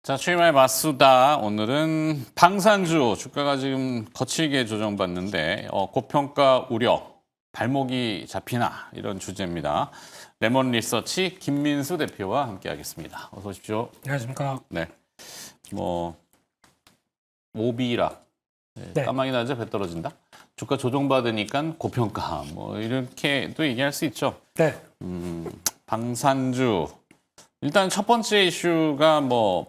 자, 취임할 맞수다. 오늘은 방산주 주가가 지금 거칠게 조정받는데 고평가 우려, 발목이 잡히나 이런 주제입니다. 레몬 리서치 김민수 대표와 함께하겠습니다. 어서 오십시오. 안녕하십니까. 네, 오비락, 네. 까마귀 낮아 배 떨어진다. 주가 조정받으니까 고평가, 이렇게도 얘기할 수 있죠. 네. 방산주. 일단 첫 번째 이슈가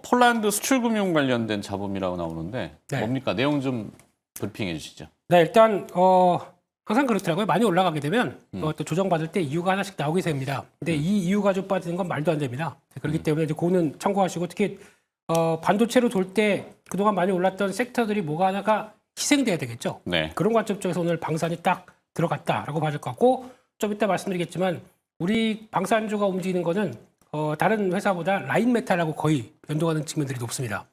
폴란드 수출금융 관련된 잡음이라고 나오는데 네. 뭡니까? 내용 좀 브리핑해 주시죠. 네, 일단 항상 그렇더라고요. 많이 올라가게 되면 또 조정받을 때 이유가 하나씩 나오게 됩니다. 근데 이 이유가 좀 빠지는 건 말도 안 됩니다. 그렇기 때문에 이제 그거는 참고하시고 특히 반도체로 돌 때 그동안 많이 올랐던 섹터들이 뭐가 하나가 희생돼야 되겠죠. 네. 그런 관점 쪽에서 오늘 방산이 딱 들어갔다라고 봐야 될 것 같고 좀 이따 말씀드리겠지만 우리 방산주가 움직이는 거는 다른 회사보다 라인 메탈하고 거의 연동하는 측면들이 높습니다.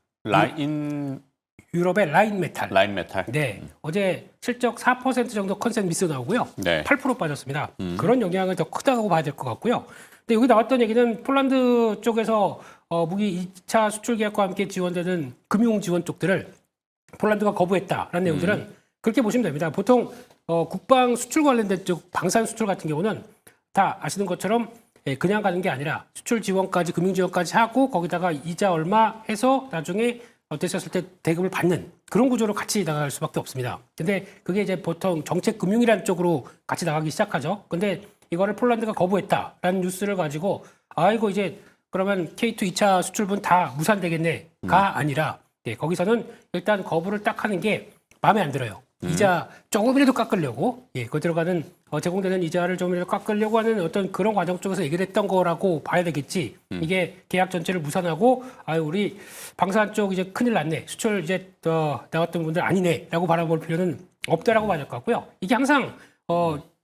유럽의 라인 메탈. 라인 메탈. 네. 어제 실적 4% 정도 컨센 미스 나오고요. 네. 8% 빠졌습니다. 그런 영향은 더 크다고 봐야 될 것 같고요. 근데 여기 나왔던 얘기는 폴란드 쪽에서 무기 2차 수출 계약과 함께 지원되는 금융 지원 쪽들을 폴란드가 거부했다라는 내용들은 그렇게 보시면 됩니다. 보통 국방 수출 관련된 쪽 방산 수출 같은 경우는 다 아시는 것처럼 그냥 가는 게 아니라 수출 지원까지 금융 지원까지 하고 거기다가 이자 얼마 해서 나중에 됐었을 때 대금을 받는 그런 구조로 같이 나갈 수밖에 없습니다. 근데 그게 이제 보통 정책 금융이라는 쪽으로 같이 나가기 시작하죠. 근데 이거를 폴란드가 거부했다라는 뉴스를 가지고 이거 이제 그러면 K2 2차 수출분 다 무산되겠네가 아니라 거기서는 일단 거부를 딱 하는 게 마음에 안 들어요. 이자 조금이라도 깎으려고 그 들어가는 제공되는 이자를 조금이라도 깎으려고 하는 어떤 그런 과정 쪽에서 얘기를 했던 거라고 봐야 되겠지. 이게 계약 전체를 무산하고 우리 방산 쪽 이제 큰일 났네. 수출 이제 나왔던 분들 아니네라고 바라볼 필요는 없다라고 봐야 될 것 같고요. 이게 항상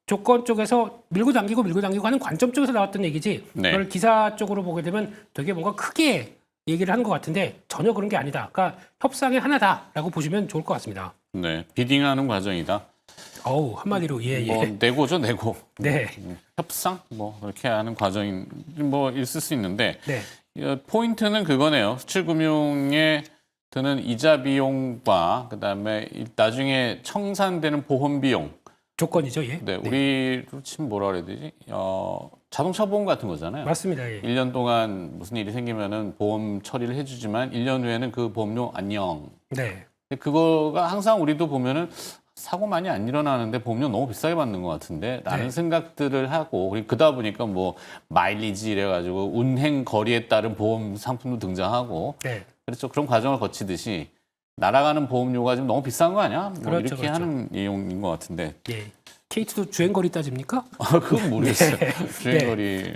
조건 쪽에서 밀고 당기고 하는 관점 쪽에서 나왔던 얘기지. 네. 그걸 기사 쪽으로 보게 되면 되게 뭔가 크게 얘기를 하는 것 같은데 전혀 그런 게 아니다. 그러니까 협상의 하나다라고 보시면 좋을 것 같습니다. 네, 비딩하는 과정이다. 한마디로 예. 내고죠, 내고. 네. 협상 그렇게 하는 과정인 있을 수 있는데 네. 포인트는 그거네요. 수출금융에 드는 이자 비용과 그다음에 나중에 청산되는 보험 비용. 조건이죠, 예. 네, 우리로 치면 뭐라 그래야 되지? 자동차 보험 같은 거잖아요. 맞습니다. 예. 1년 동안 무슨 일이 생기면은 보험 처리를 해주지만 1년 후에는 그 보험료 안녕. 네. 근데 그거가 항상 우리도 보면은 사고 많이 안 일어나는데 보험료 너무 비싸게 받는 것 같은데 라는 생각들을 하고 그리고 그러다 보니까 마일리지 이래가지고 운행 거리에 따른 보험 상품도 등장하고 네. 그렇죠. 그런 과정을 거치듯이 날아가는 보험료가 지금 너무 비싼 거 아니야? 그렇죠, 이렇게 하는 내용인 것 같은데. 예. K2도 주행거리 따집니까? 그건 모르겠어요. 네. 주행거리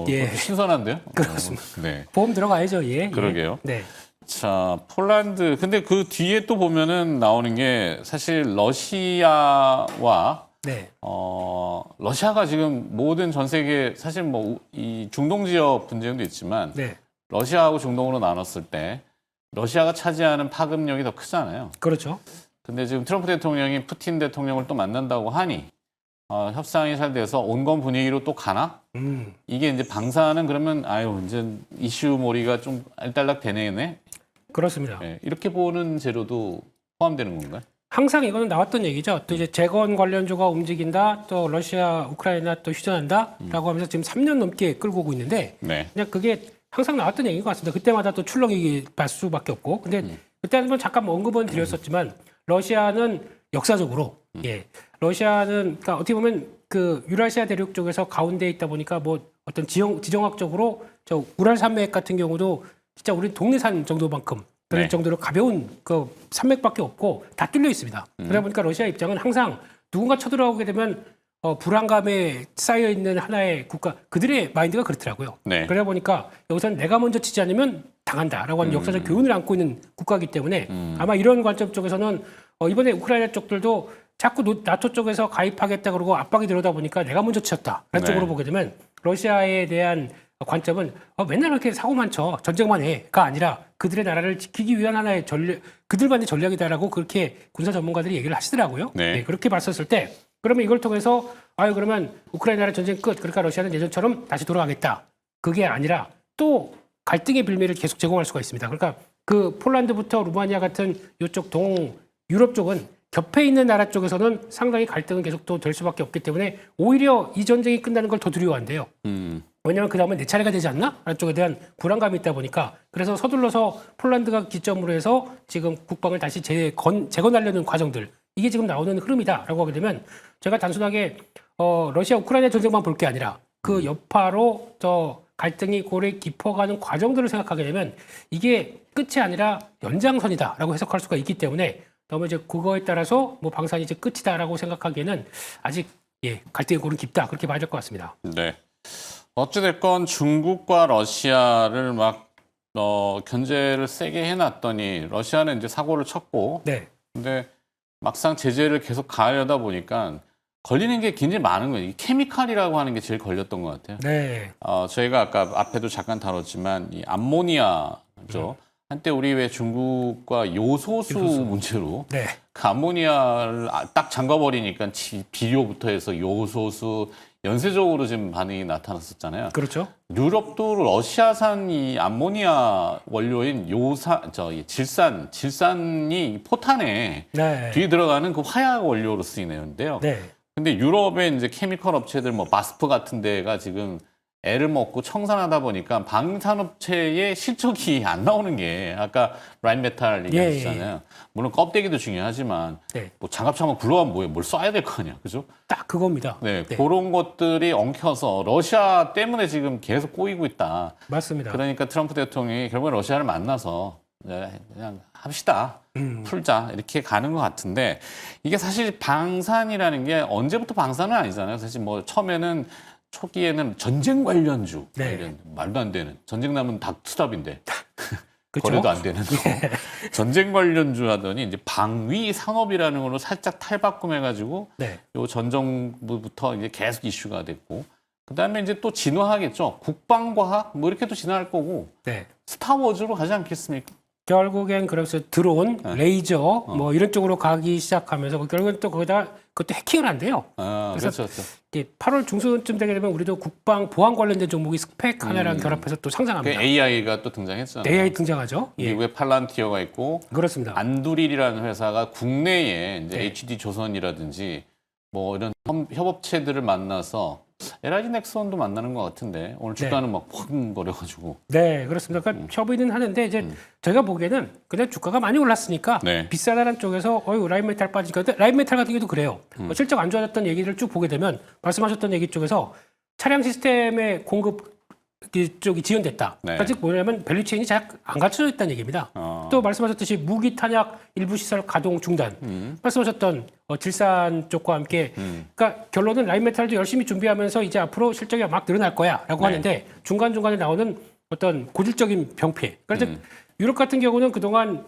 예. 신선한데요? 그렇습니다. 네. 보험 들어가야죠, 예. 그러게요. 네. 자, 폴란드. 근데 그 뒤에 또 보면은 나오는 게 사실 러시아와 네. 러시아가 지금 모든 전 세계 사실 이 중동 지역 분쟁도 있지만 네. 러시아하고 중동으로 나눴을 때 러시아가 차지하는 파급력이 더 크잖아요. 그렇죠. 근데 지금 트럼프 대통령이 푸틴 대통령을 또 만난다고 하니 협상이 잘 돼서 온건 분위기로 또 가나? 이게 이제 방사는 그러면 이제 이슈 몰이가 좀 알딸락 되네. 그렇습니다. 네, 이렇게 보는 재료도 포함되는 건가요? 항상 이거는 나왔던 얘기죠. 또 이제 재건 관련주가 움직인다, 또 러시아, 우크라이나 또 휴전한다라고 하면서 지금 3년 넘게 끌고 오고 있는데 네. 그냥 그게 항상 나왔던 얘기인 것 같습니다. 그때마다 또 출렁이 발 수밖에 없고. 근데 그때 한번 잠깐 언급은 드렸었지만 러시아는 역사적으로 러시아는 그러니까 어떻게 보면 그 유라시아 대륙 쪽에서 가운데에 있다 보니까 어떤 지정학적으로 저 우랄 산맥 같은 경우도 진짜 우리 동네산 정도만큼 그럴 정도로 가벼운 그 산맥밖에 없고 다 뚫려 있습니다. 그러다 보니까 러시아 입장은 항상 누군가 쳐들어오게 되면 불안감에 쌓여 있는 하나의 국가 그들의 마인드가 그렇더라고요. 네. 그러다 보니까 여기서는 내가 먼저 치지 않으면 당한다라고 하는 역사적 교훈을 안고 있는 국가이기 때문에 아마 이런 관점 쪽에서는 이번에 우크라이나 쪽들도 자꾸 나토 쪽에서 가입하겠다 그러고 압박이 들어오다 보니까 내가 먼저 치었다라는 쪽으로 보게 되면 러시아에 대한 관점은 맨날 이렇게 사고만 쳐 전쟁만 해가 아니라 그들의 나라를 지키기 위한 하나의 그들만의 전략이다라고 그렇게 군사 전문가들이 얘기를 하시더라고요. 네. 그렇게 봤었을 때 그러면 이걸 통해서 그러면 우크라이나의 전쟁 끝. 그러니까 러시아는 예전처럼 다시 돌아가겠다. 그게 아니라 또 갈등의 빌미를 계속 제공할 수가 있습니다. 그러니까 그 폴란드부터 루마니아 같은 이쪽 유럽 쪽은 겹해 있는 나라 쪽에서는 상당히 갈등은 계속 또 될 수밖에 없기 때문에 오히려 이 전쟁이 끝나는 걸 더 두려워한대요. 왜냐하면 그 다음에 내 차례가 되지 않나? 라는 쪽에 대한 불안감이 있다 보니까 그래서 서둘러서 폴란드가 기점으로 해서 지금 국방을 다시 재건하려는 과정들 이게 지금 나오는 흐름이다라고 하게 되면 제가 단순하게 러시아 우크라이나 전쟁만 볼 게 아니라 그 여파로 저 갈등이 고래 깊어가는 과정들을 생각하게 되면 이게 끝이 아니라 연장선이다라고 해석할 수가 있기 때문에 너무 이제 그거에 따라서 뭐 방산이 이제 끝이다라고 생각하기에는 아직 갈등의 골은 깊다 그렇게 봐야 될 것 같습니다. 네. 어찌됐건 중국과 러시아를 막 견제를 세게 해놨더니 러시아는 이제 사고를 쳤고, 네. 근데 막상 제재를 계속 가하려다 보니까 걸리는 게 굉장히 많은 거예요. 이 케미칼이라고 하는 게 제일 걸렸던 것 같아요. 네. 저희가 아까 앞에도 잠깐 다뤘지만 이 암모니아죠. 한때 우리 왜 중국과 요소수 문제로 네. 그 암모니아를 딱 잠가버리니까 비료부터 해서 요소수 연쇄적으로 지금 반응이 나타났었잖아요. 그렇죠. 유럽도 러시아산 이 암모니아 원료인 질산이 포탄에 네. 뒤에 들어가는 그 화약 원료로 쓰이는데요. 네. 근데 유럽의 이제 케미컬 업체들 뭐 마스프 같은 데가 지금 애를 먹고 청산하다 보니까 방산업체의 실적이 안 나오는 게 아까 라인메탈 얘기하셨잖아요. 물론 껍데기도 중요하지만 뭐 장갑차 한번 굴러가면 뭐예요? 뭘 쏴야 될 거 아니야, 그죠? 딱 그겁니다. 네, 그런 것들이 엉켜서 러시아 때문에 지금 계속 꼬이고 있다. 맞습니다. 그러니까 트럼프 대통령이 결국에 러시아를 만나서 그냥 합시다. 풀자. 이렇게 가는 것 같은데 이게 사실 방산이라는 게 언제부터 방산은 아니잖아요. 사실 뭐 처음에는 초기에는 전쟁 관련주. 이런 말도 안 되는. 전쟁 나면 닥스탑인데. 그렇죠? 거래도 안 되는 거. 전쟁 관련주 하더니 이제 방위 산업이라는 걸로 살짝 탈바꿈해가지고 요 전 정부부터 이제 계속 이슈가 됐고 그다음에 이제 또 진화하겠죠. 국방과학 뭐 이렇게 또 진화할 거고 스타워즈로 가지 않겠습니까? 결국엔 그래서 드론, 레이저 뭐 이런 쪽으로 가기 시작하면서 결국엔 또 거기다 그것도 해킹을 한대요. 그래서 그렇죠. 8월 중순쯤 되게 되면 우리도 국방 보안 관련된 종목이 스펙 하나랑 결합해서 또 상장합니다. 그 AI가 또 등장했잖아요. AI 등장하죠. 미국에 팔란티어가 있고 그렇습니다. 안두릴이라는 회사가 국내에 이제 HD 조선이라든지 뭐 이런 협업체들을 만나서 LIG 넥슨도 만나는 것 같은데 오늘 주가는 막 펑거려가지고. 네, 그렇습니다. 그러니까 협의는 하는데 이제 저희가 보기에는 그냥 주가가 많이 올랐으니까 비싸다는 쪽에서 라인메탈 빠지니까 라인메탈 같은 경우도 그래요. 실적 안 좋아졌던 얘기를 쭉 보게 되면 말씀하셨던 얘기 쪽에서 차량 시스템의 공급 쪽이 지연됐다. 그러니까 즉 뭐냐면 밸류체인이 잘 안 갖춰져 있다는 얘기입니다. 또 말씀하셨듯이 무기 탄약 일부 시설 가동 중단. 말씀하셨던 질산 쪽과 함께 그러니까 결론은 라인메탈도 열심히 준비하면서 이제 앞으로 실적이 막 늘어날 거야라고 하는데 중간중간에 나오는 어떤 고질적인 병폐. 그러니까 즉 유럽 같은 경우는 그동안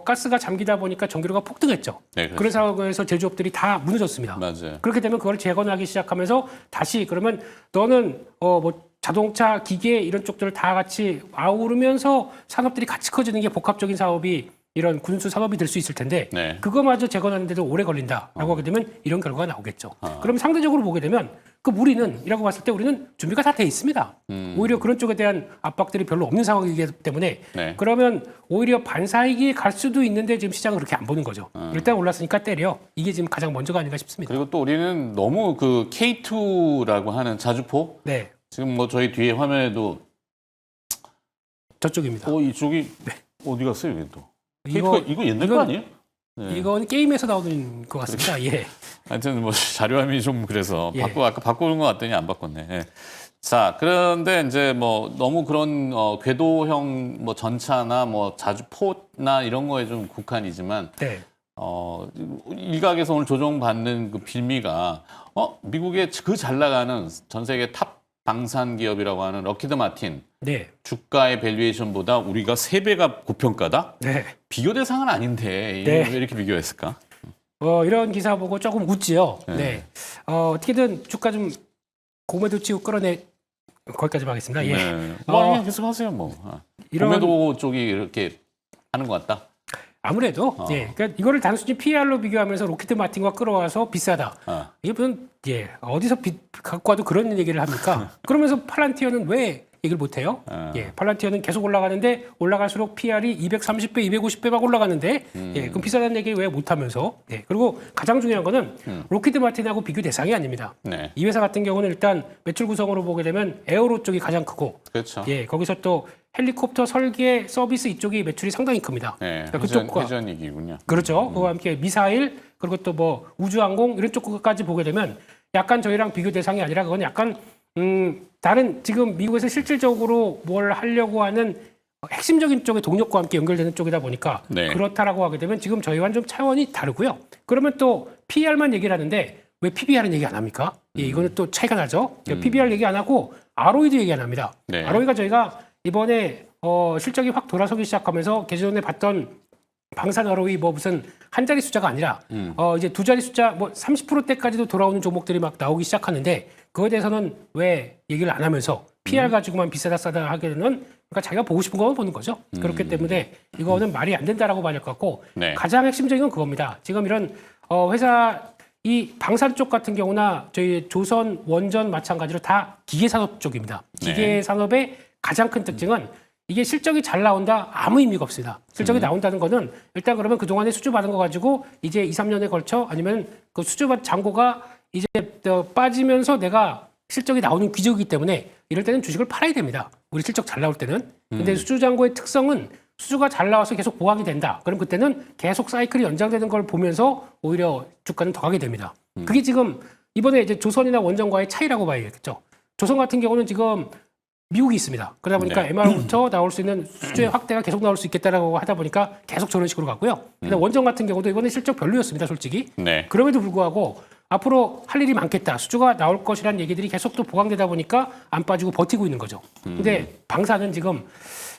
가스가 잠기다 보니까 전기료가 폭등했죠. 그런 상황에서 제조업들이 다 무너졌습니다. 맞아요. 그렇게 되면 그걸 재건하기 시작하면서 다시 그러면 너는 뭐 자동차, 기계 이런 쪽들을 다 같이 아우르면서 산업들이 같이 커지는 게 복합적인 사업이 이런 군수 산업이 될 수 있을 텐데 그거마저 재건하는데도 오래 걸린다라고 하게 되면 이런 결과가 나오겠죠. 그럼 상대적으로 보게 되면 그 우리는이라고 봤을 때 우리는 준비가 다 돼 있습니다. 오히려 그런 쪽에 대한 압박들이 별로 없는 상황이기 때문에 그러면 오히려 반사이익이 갈 수도 있는데 지금 시장은 그렇게 안 보는 거죠. 일단 올랐으니까 때려. 이게 지금 가장 먼저가 아닌가 싶습니다. 그리고 또 우리는 너무 그 K2라고 하는 자주포 지금 뭐 저희 뒤에 화면에도 저쪽입니다. 이쪽이 어디 갔어요, 이게 또? 이거 옛날 거 아니에요? 이건 게임에서 나오는 것 같습니다. 하여튼 뭐 자료화면이 좀 그래서 아까 바꾸는 것 같더니 안 바꿨네. 자, 그런데 이제 뭐 너무 그런 궤도형 뭐 전차나 뭐 자주포나 이런 거에 좀 국한이지만 일각에서 오늘 조정받는 그 빌미가 미국의 그 잘 나가는 전 세계 탑 방산 기업이라고 하는 럭히드 마틴 주가의 밸류에이션보다 우리가 3배가 고평가다? 비교 대상은 아닌데 왜 이렇게 비교했을까? 이런 기사 보고 조금 웃지요. 어떻게든 주가 좀 고매도 치고 끌어내 거기까지만 하겠습니다. 그냥 계속 하세요 뭐. 고매도 쪽이 이렇게 하는 것 같다. 아무래도 그러니까 이거를 단순히 PR로 비교하면서 로키드 마틴과 끌어와서 비싸다. 이게 무슨 어디서 갖고 와도 그런 얘기를 합니까? 그러면서 팔란티어는 왜 얘기를 못 해요. 예, 팔란티어는 계속 올라가는데 올라갈수록 PR이 230배, 250배 막 올라가는데 예, 그럼 비싸다는 얘기 왜 못 하면서 예, 그리고 가장 중요한 거는 로키드 마틴하고 비교 대상이 아닙니다. 네. 이 회사 같은 경우는 일단 매출 구성으로 보게 되면 에어로 쪽이 가장 크고 그렇죠. 예, 거기서 또 헬리콥터 설계 서비스 이쪽이 매출이 상당히 큽니다. 네. 그러니까 회전, 그쪽과 회전이기군요. 그렇죠. 그와 함께 미사일 그리고 또 뭐 우주항공 이런 쪽까지 보게 되면 약간 저희랑 비교 대상이 아니라 그건 약간 다른 지금 미국에서 실질적으로 뭘 하려고 하는 핵심적인 쪽의 동력과 함께 연결되는 쪽이다 보니까 네. 그렇다라고 하게 되면 지금 저희와는 좀 차원이 다르고요. 그러면 또 PER만 얘기를 하는데 왜 PBR은 얘기 안 합니까? 예, 이거는 또 차이가 나죠. PBR 얘기 안 하고 ROE도 얘기 안 합니다. 네. ROE가 저희가 이번에 실적이 확 돌아서기 시작하면서 기존에 봤던 방산 ROE 뭐 무슨 한 자리 숫자가 아니라 이제 두 자리 숫자 뭐 30%대까지도 돌아오는 종목들이 막 나오기 시작하는데 그거에 대해서는 왜 얘기를 안 하면서 PR 가지고만 비싸다 싸다 하게 되는 그러니까 자기가 보고 싶은 것만 보는 거죠. 그렇기 때문에 이거는 말이 안 된다라고 말할 것 같고 네. 가장 핵심적인 건 그겁니다. 지금 이런 회사 이 방산 쪽 같은 경우나 저희 조선 원전 마찬가지로 다 기계 산업 쪽입니다. 기계 산업의 가장 큰 특징은 이게 실적이 잘 나온다 아무 의미가 없습니다. 실적이 나온다는 거는 일단 그러면 그동안에 수주 받은 거 가지고 이제 2, 3년에 걸쳐 아니면 그 수주 받은 잔고가 이제 빠지면서 내가 실적이 나오는 귀족이기 때문에 이럴 때는 주식을 팔아야 됩니다. 우리 실적 잘 나올 때는. 근데 수주 잔고의 특성은 수주가 잘 나와서 계속 보강이 된다. 그럼 그때는 계속 사이클이 연장되는 걸 보면서 오히려 주가는 더 가게 됩니다. 그게 지금 이번에 이제 조선이나 원전과의 차이라고 봐야겠죠. 조선 같은 경우는 지금 미국이 있습니다. 그러다 보니까 네. MR부터 나올 수 있는 수주의 확대가 계속 나올 수 있겠다라고 하다 보니까 계속 저런 식으로 갔고요. 근데 원전 같은 경우도 이번에 실적 별로였습니다, 솔직히. 네. 그럼에도 불구하고 앞으로 할 일이 많겠다. 수주가 나올 것이라는 얘기들이 계속 또 보강되다 보니까 안 빠지고 버티고 있는 거죠. 근데 방사는 지금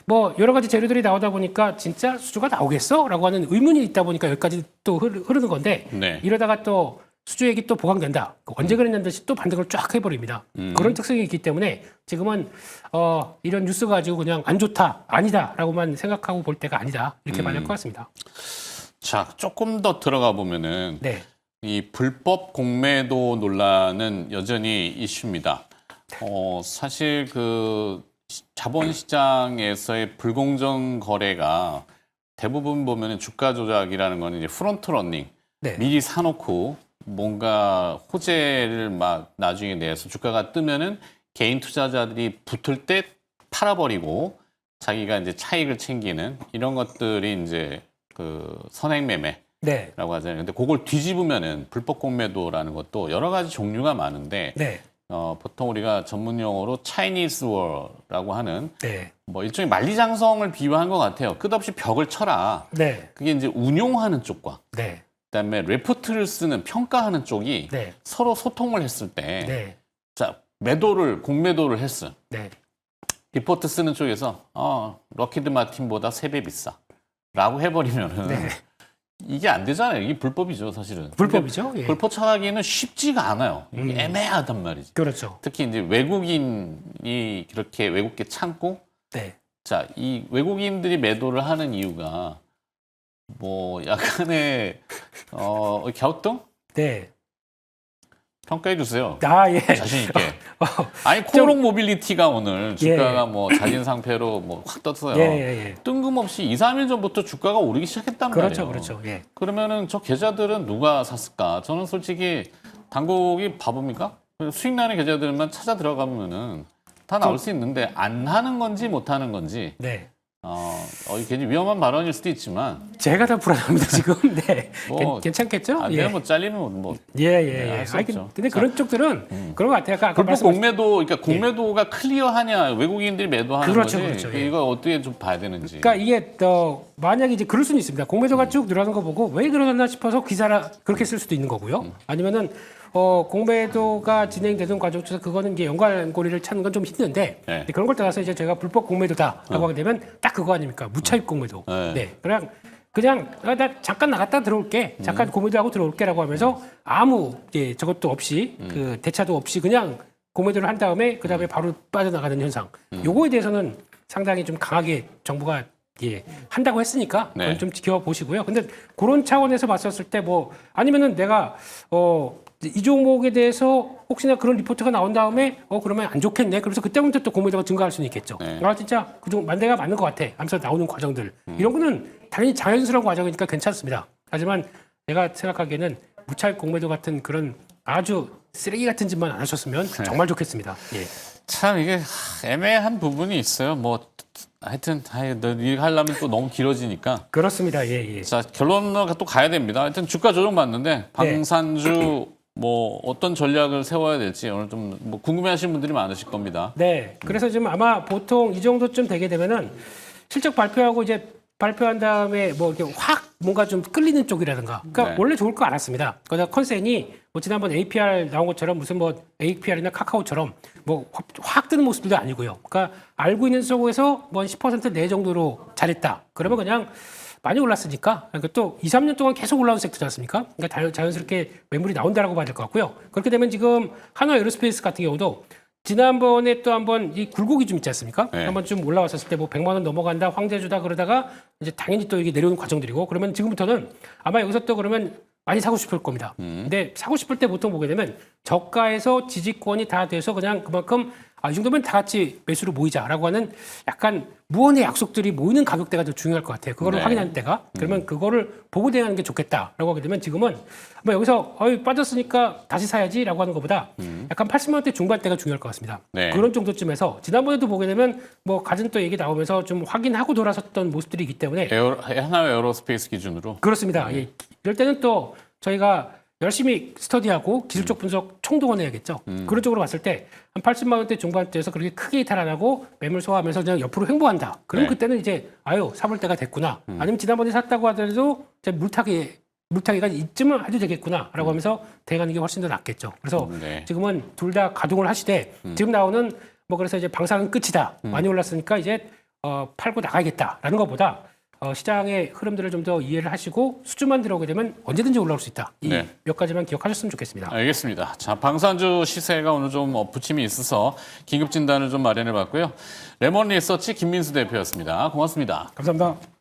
뭐 여러 가지 재료들이 나오다 보니까 진짜 수주가 나오겠어? 라고 하는 의문이 있다 보니까 여기까지 또 흐르는 건데 네. 이러다가 또 수주액이 또 보강된다. 언제 그랬냐는 듯이 또 반등을 쫙 해버립니다. 그런 특성이 있기 때문에 지금은 이런 뉴스 가지고 그냥 안 좋다, 아니다라고만 생각하고 볼 때가 아니다. 이렇게 말할 것 같습니다. 자, 조금 더 들어가 보면은 네. 이 불법 공매도 논란은 여전히 이슈입니다. 사실 그 자본시장에서의 불공정 거래가 대부분 보면은 주가 조작이라는 거는 이제 프론트 러닝, 네. 미리 사놓고 뭔가 호재를 막 나중에 내서 주가가 뜨면은 개인 투자자들이 붙을 때 팔아버리고 자기가 이제 차익을 챙기는 이런 것들이 이제 그 선행매매. 네. 라고 하잖아요. 근데 그걸 뒤집으면은 불법 공매도라는 것도 여러 가지 종류가 많은데 네. 보통 우리가 전문 용어로 차이니즈 워라고 하는 네. 뭐 일종의 만리장성을 비유한 것 같아요. 끝없이 벽을 쳐라. 네. 그게 이제 운용하는 쪽과 네. 그다음에 레포트를 쓰는 평가하는 쪽이 네. 서로 소통을 했을 때 네. 자, 공매도를 했어. 네. 리포트 쓰는 쪽에서 럭키드 마틴보다 3배 비싸. 라고 해버리면은 네. 이게 안 되잖아요. 이게 불법이죠, 사실은. 불법이죠. 예. 불법 차가기는 쉽지가 않아요. 이게 애매하단 말이지. 그렇죠. 특히 이제 외국인이 그렇게 외국계 참고, 네. 자, 이 외국인들이 매도를 하는 이유가 뭐 약간의 갸우뚱 네. 평가해 주세요. 예. 자신 있게. 아니 코롱 모빌리티가 오늘 주가가 뭐 자진 상패로 뭐 확 떴어요. 예. 뜬금없이 2, 3일 전부터 주가가 오르기 시작했단 그렇죠. 말이에요. 그렇죠. 예. 그러면은 저 계좌들은 누가 샀을까? 저는 솔직히 당국이 바보입니까? 수익 나는 계좌들만 찾아 들어가면은 다 나올 수 있는데 안 하는 건지 못 하는 건지 네. 괜히 위험한 발언일 수도 있지만 제가 다 불안합니다 지금. 네. 뭐, 괜찮겠죠? 안 되면 뭐 잘리면 뭐 예. 할수 아니, 없죠. 근데 그런 쪽들은 그런 것 같아요. 아까 불법 공매도, 그러니까 공매도가 클리어하냐, 외국인들이 매도하는 그렇죠, 거지. 그렇죠. 예. 이거 어떻게 좀 봐야 되는지. 그러니까 이게 만약에 이제 그럴 수는 있습니다. 공매도가 쭉 늘어나는 거 보고 왜 늘어났나 싶어서 기사를 그렇게 쓸 수도 있는 거고요. 아니면은 공매도가 진행되는 과정 중에서 그거는 이제 연관고리를 찾는 건 좀 힘든데 네. 그런 걸 떠나서 이제 저희가 불법 공매도다라고 하게 되면 딱 그거 아닙니까? 무차입 공매도. 네. 네. 그냥 나 잠깐 나갔다 들어올게. 잠깐 공매도하고 들어올게라고 하면서 아무 저것도 없이 그 대차도 없이 그냥 공매도를 한 다음에 그다음에 바로 빠져나가는 현상. 요거에 대해서는 상당히 좀 강하게 정부가 한다고 했으니까 그건 네. 좀 지켜보시고요. 근데 그런 차원에서 봤었을 때 뭐 아니면은 내가 이 종목에 대해서 혹시나 그런 리포트가 나온 다음에 그러면 안 좋겠네. 그래서 그때부터 또 공모도가 증가할 수는 있겠죠. 네. 진짜 그종 만대가 맞는 것 같아. 하면서 나오는 과정들 이런 거는 당연히 자연스러운 과정이니까 괜찮습니다. 하지만 내가 생각하기에는 무차익 공매도 같은 그런 아주 쓰레기 같은 짓만 안 하셨으면 정말 좋겠습니다. 예. 참 이게 애매한 부분이 있어요. 뭐 하여튼 이거 하려면 또 너무 길어지니까. 그렇습니다. 예, 예. 자, 결론으로 또 가야 됩니다. 하여튼 주가 조정 받는데 방산주 뭐 어떤 전략을 세워야 될지 오늘 좀 뭐 궁금해하시는 분들이 많으실 겁니다. 네. 그래서 지금 아마 보통 이 정도쯤 되게 되면은 실적 발표하고 이제 발표한 다음에 뭐 이렇게 확 뭔가 좀 끌리는 쪽이라든가. 그러니까 네. 원래 좋을 거 알았습니다. 그러다 컨센이 뭐 지난번 APR 나온 것처럼 무슨 뭐 APR이나 카카오처럼 뭐 확 뜨는 모습도 아니고요. 그러니까 알고 있는 속에서 뭐 10%내 정도로 잘했다. 그러면 그냥 많이 올랐으니까 그러니까 또 2, 3년 동안 계속 올라온 섹터지 않습니까? 그러니까 자연스럽게 매물이 나온다라고 봐야 될 것 같고요. 그렇게 되면 지금 한화 에어로스페이스 같은 경우도 지난번에 또 한번 이 굴곡이 좀 있지 않습니까? 네. 한번 좀 올라왔었을 때 뭐 100만 원 넘어간다, 황제주다 그러다가 이제 당연히 또 이게 내려오는 과정들이고 그러면 지금부터는 아마 여기서 또 그러면 많이 사고 싶을 겁니다. 근데 사고 싶을 때 보통 보게 되면 저가에서 지지권이 다 돼서 그냥 그만큼 이 정도면 다 같이 매수로 모이자라고 하는 약간 무언의 약속들이 모이는 가격대가 더 중요할 것 같아요. 그거를 네. 확인하는 때가. 그러면 그거를 보고 대응하는 게 좋겠다라고 하게 되면 지금은 뭐 여기서 빠졌으니까 다시 사야지라고 하는 것보다 약간 80만 원대 중반대가 중요할 것 같습니다. 네. 그런 정도쯤에서 지난번에도 보게 되면 뭐 가진 또 얘기 나오면서 좀 확인하고 돌아섰던 모습들이 있기 때문에 하나 에어로스페이스 기준으로. 그렇습니다. 예. 이럴 때는 또 저희가 열심히 스터디하고 기술적 분석 총동원해야겠죠. 그런 쪽으로 봤을 때 한 80만 원대 중반대에서 그렇게 크게 이탈 안 하고 매물 소화하면서 그냥 옆으로 횡보한다. 그러면 네. 그때는 이제 사볼 때가 됐구나. 아니면 지난번에 샀다고 하더라도 이제 물타기가 이쯤은 해도 되겠구나라고 하면서 대응하는 게 훨씬 더 낫겠죠. 그래서 네. 지금은 둘 다 가동을 하시되 지금 나오는 뭐 그래서 이제 방상은 끝이다. 많이 올랐으니까 이제 팔고 나가야겠다라는 것보다 시장의 흐름들을 좀 더 이해를 하시고 수주만 들어오게 되면 언제든지 올라올 수 있다. 이 네. 몇 가지만 기억하셨으면 좋겠습니다. 알겠습니다. 자, 방산주 시세가 오늘 좀 부침이 있어서 긴급 진단을 좀 마련해 봤고요. 레몬 리서치 김민수 대표였습니다. 고맙습니다. 감사합니다.